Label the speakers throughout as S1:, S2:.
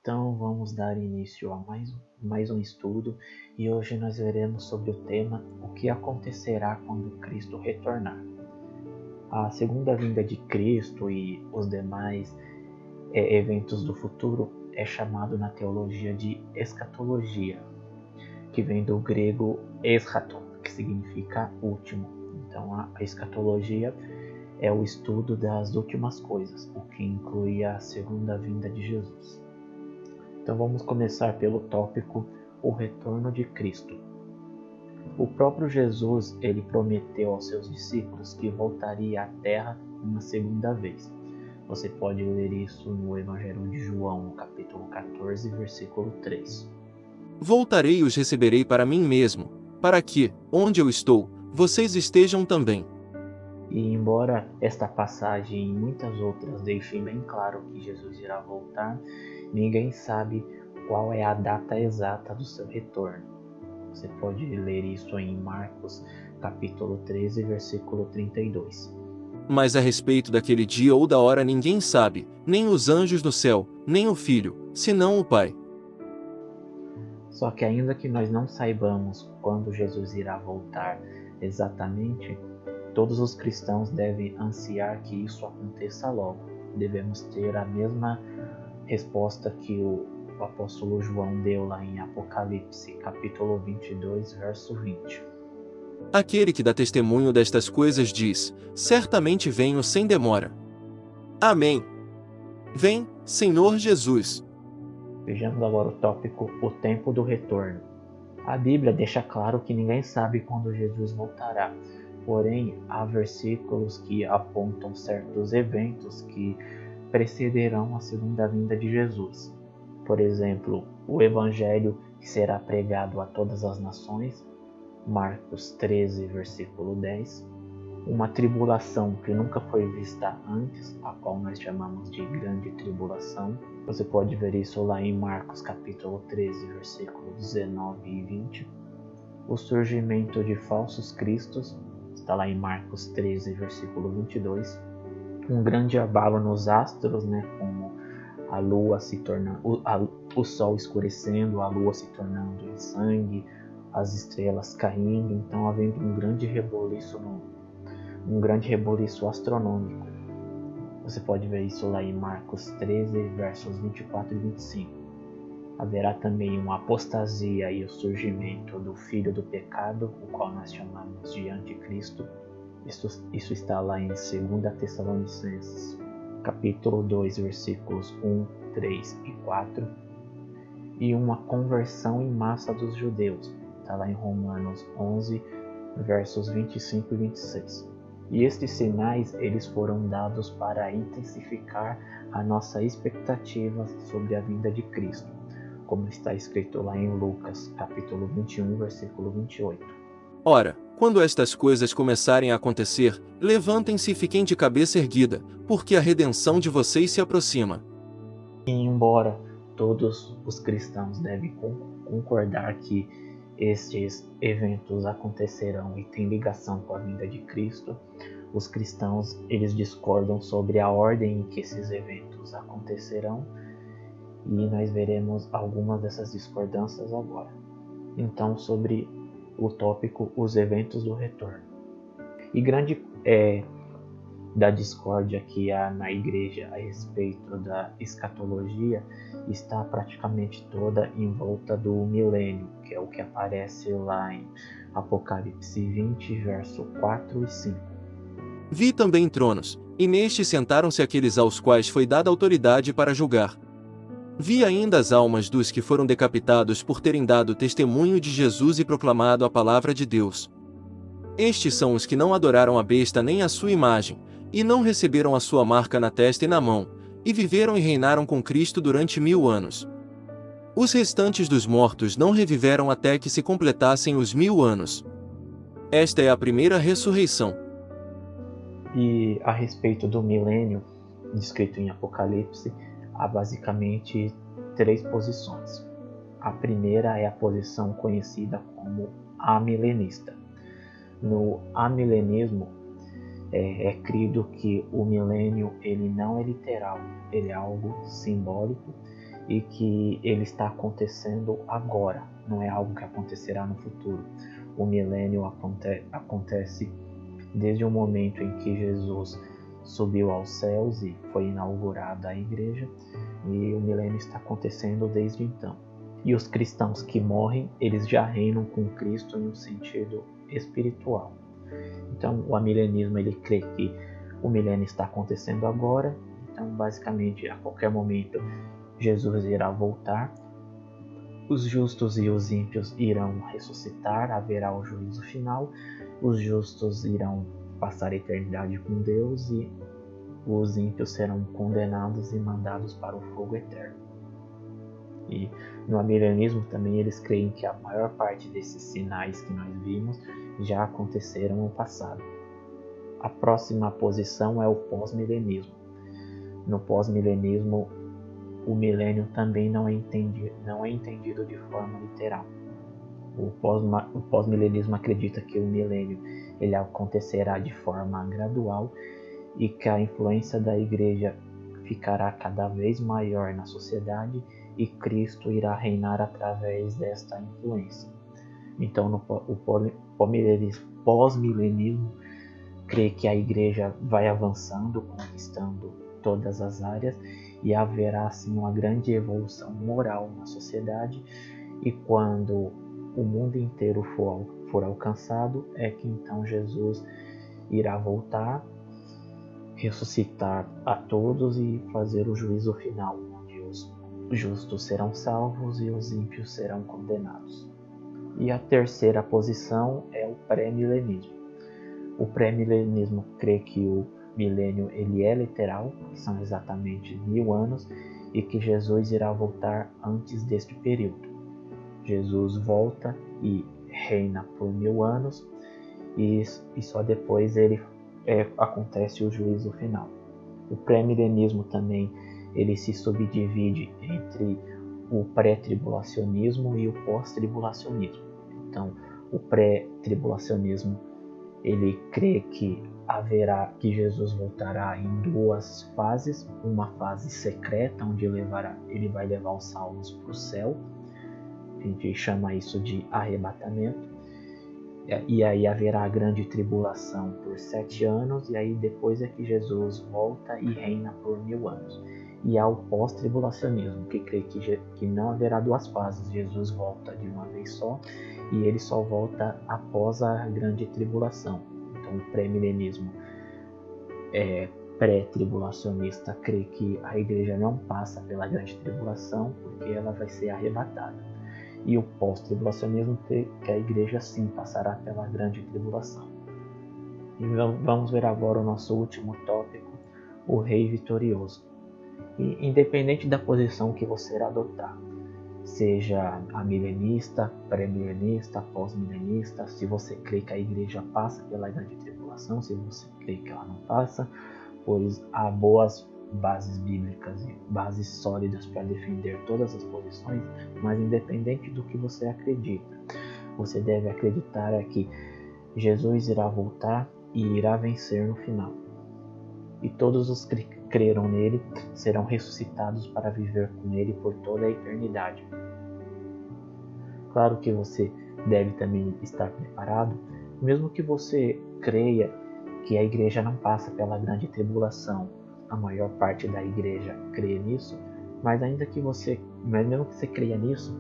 S1: Então vamos dar início a mais um estudo e hoje nós veremos sobre o tema o que acontecerá quando Cristo retornar. A segunda vinda de Cristo e os demais eventos do futuro é chamado na teologia de escatologia, que vem do grego eschaton, que significa último. Então a escatologia é o estudo das últimas coisas, o que inclui a segunda vinda de Jesus. Então vamos começar pelo tópico o retorno de Cristo. O próprio Jesus, ele prometeu aos seus discípulos que voltaria à Terra uma segunda vez. Você pode ler isso no Evangelho de João, no capítulo 14, versículo 3.
S2: Voltarei e os receberei para mim mesmo, para que, onde eu estou, vocês estejam também.
S1: E embora esta passagem e muitas outras deixem bem claro que Jesus irá voltar, ninguém sabe qual é a data exata do seu retorno. Você pode ler isso em Marcos, capítulo 13, versículo 32.
S2: Mas a respeito daquele dia ou da hora ninguém sabe, nem os anjos no céu, nem o Filho, senão o Pai.
S1: Só que ainda que nós não saibamos quando Jesus irá voltar exatamente, todos os cristãos devem ansiar que isso aconteça logo. Devemos ter a mesma resposta que o apóstolo João deu lá em Apocalipse, capítulo 22, verso 20.
S2: Aquele que dá testemunho destas coisas diz: certamente venho sem demora. Amém. Vem, Senhor Jesus.
S1: Vejamos agora o tópico, o tempo do retorno. A Bíblia deixa claro que ninguém sabe quando Jesus voltará, porém há versículos que apontam certos eventos que precederão a segunda vinda de Jesus. Por exemplo, o Evangelho que será pregado a todas as nações, Marcos 13, versículo 10. Uma tribulação que nunca foi vista antes, a qual nós chamamos de grande tribulação. Você pode ver isso lá em Marcos capítulo 13, versículos 19 e 20. O surgimento de falsos cristos, está lá em Marcos 13, versículo 22. Um grande abalo nos astros, como a lua se tornando, o sol escurecendo, a lua se tornando em sangue, as estrelas caindo, então havendo um grande reboliço astronômico. Você pode ver isso lá em Marcos 13, versos 24 e 25. Haverá também uma apostasia e o surgimento do filho do pecado, o qual nós chamamos de anticristo. Isso está lá em 2 Tessalonicenses, capítulo 2, versículos 1, 3 e 4. E uma conversão em massa dos judeus. Está lá em Romanos 11, versos 25 e 26. E estes sinais, eles foram dados para intensificar a nossa expectativa sobre a vinda de Cristo, como está escrito lá em Lucas, capítulo 21, versículo 28.
S2: Ora, quando estas coisas começarem a acontecer, levantem-se e fiquem de cabeça erguida, porque a redenção de vocês se aproxima.
S1: E embora todos os cristãos devem concordar que estes eventos acontecerão e têm ligação com a vinda de Cristo, os cristãos eles discordam sobre a ordem em que esses eventos acontecerão e nós veremos algumas dessas discordâncias agora. Então, sobre o tópico os eventos do retorno. E grande da discórdia que há na igreja a respeito da escatologia está praticamente toda em volta do milênio, que é o que aparece lá em Apocalipse 20, verso 4 e 5.
S2: Vi também tronos, e nestes sentaram-se aqueles aos quais foi dada autoridade para julgar. Vi ainda as almas dos que foram decapitados por terem dado testemunho de Jesus e proclamado a palavra de Deus. Estes são os que não adoraram a besta nem a sua imagem, e não receberam a sua marca na testa e na mão, e viveram e reinaram com Cristo durante 1000 anos. Os restantes dos mortos não reviveram até que se completassem os 1000 anos. Esta é a primeira ressurreição.
S1: E a respeito do milênio, descrito em Apocalipse, há basicamente 3 posições. A primeira é a posição conhecida como amilenista. No amilenismo, é crido que o milênio ele não é literal, ele é algo simbólico e que ele está acontecendo agora, não é algo que acontecerá no futuro. O milênio acontece desde o momento em que Jesus subiu aos céus e foi inaugurada a igreja, e o milênio está acontecendo desde então. E os cristãos que morrem, eles já reinam com Cristo em um sentido espiritual. Então, o amilenismo, ele crê que o milênio está acontecendo agora, então basicamente a qualquer momento Jesus irá voltar, os justos e os ímpios irão ressuscitar, haverá o juízo final, os justos irão passar a eternidade com Deus e os ímpios serão condenados e mandados para o fogo eterno. E no amilenismo também eles creem que a maior parte desses sinais que nós vimos já aconteceram no passado. A próxima posição é o pós-milenismo. No pós-milenismo, o milênio também não é entendido de forma literal. O pós-milenismo acredita que o milênio ele acontecerá de forma gradual e que a influência da igreja ficará cada vez maior na sociedade e Cristo irá reinar através desta influência. Então, o pós-milenismo crê que a igreja vai avançando, conquistando todas as áreas e haverá assim uma grande evolução moral na sociedade, e quando o mundo inteiro for alcançado, é que então Jesus irá voltar, ressuscitar a todos e fazer o juízo final, onde os justos serão salvos e os ímpios serão condenados. E a terceira posição é o pré-milenismo. O pré-milenismo crê que o milênio ele é literal, que são exatamente 1000 anos, e que Jesus irá voltar antes deste período. Jesus volta e reina por 1000 anos, e só depois acontece o juízo final. O pré-milenismo também ele se subdivide entre o pré-tribulacionismo e o pós-tribulacionismo. Então, o pré-tribulacionismo ele crê que Jesus voltará em duas fases, uma fase secreta onde ele vai levar os salvos para o céu, a gente chama isso de arrebatamento, e aí haverá a grande tribulação por 7 anos, e aí depois é que Jesus volta e reina por 1000 anos. E há o pós-tribulacionismo, que crê que não haverá duas fases, Jesus volta de uma vez só, e ele só volta após a grande tribulação. Então o pré-milenismo pré-tribulacionista crê que a igreja não passa pela grande tribulação, porque ela vai ser arrebatada. E o pós-tribulacionismo crê que a igreja sim passará pela grande tribulação. E vamos ver agora o nosso último tópico, o rei vitorioso. E independente da posição que você adotar, seja amilenista, pré-milenista, pós-milenista, se você crê que a igreja passa pela grande tribulação, se você crê que ela não passa, pois há boas bases bíblicas e bases sólidas para defender todas as posições, mas independente do que você acredita, você deve acreditar que Jesus irá voltar e irá vencer no final. E todos os que creram nele serão ressuscitados para viver com ele por toda a eternidade. Claro que você deve também estar preparado, mesmo que você creia que a igreja não passa pela grande tribulação. A maior parte da igreja crê nisso, mas mesmo que você creia nisso,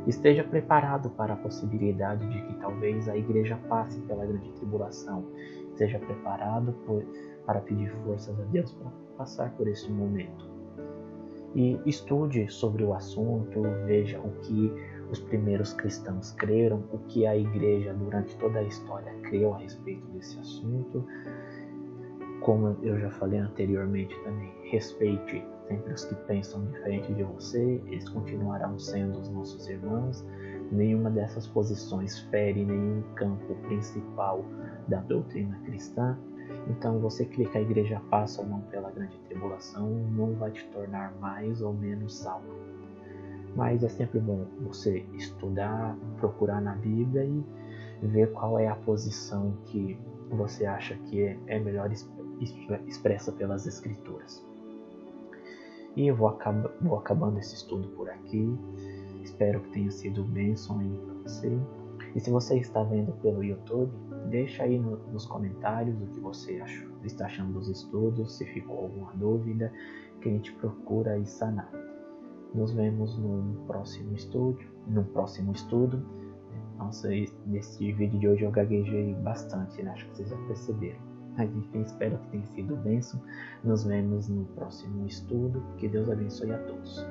S1: esteja preparado para a possibilidade de que talvez a igreja passe pela grande tribulação. Esteja preparado para pedir forças a Deus para passar por esse momento. E estude sobre o assunto, veja o que os primeiros cristãos creram, o que a igreja durante toda a história creu a respeito desse assunto. Como eu já falei anteriormente também, respeite sempre os que pensam diferente de você, eles continuarão sendo os nossos irmãos. Nenhuma dessas posições fere nenhum campo principal da doutrina cristã. Então, você crê que a igreja passa ou não pela grande tribulação não vai te tornar mais ou menos salvo. Mas é sempre bom você estudar, procurar na Bíblia e ver qual é a posição que você acha que é melhor expressa pelas Escrituras. E eu vou acabando esse estudo por aqui. Espero que tenha sido bênção aí para você. E se você está vendo pelo YouTube, deixa aí nos comentários o que você está achando dos estudos, se ficou alguma dúvida, que a gente procura aí sanar. Nos vemos no próximo estudo. Nossa, nesse vídeo de hoje eu gaguejei bastante, né? Acho que vocês já perceberam. Mas enfim, espero que tenha sido bênção. Nos vemos no próximo estudo. Que Deus abençoe a todos.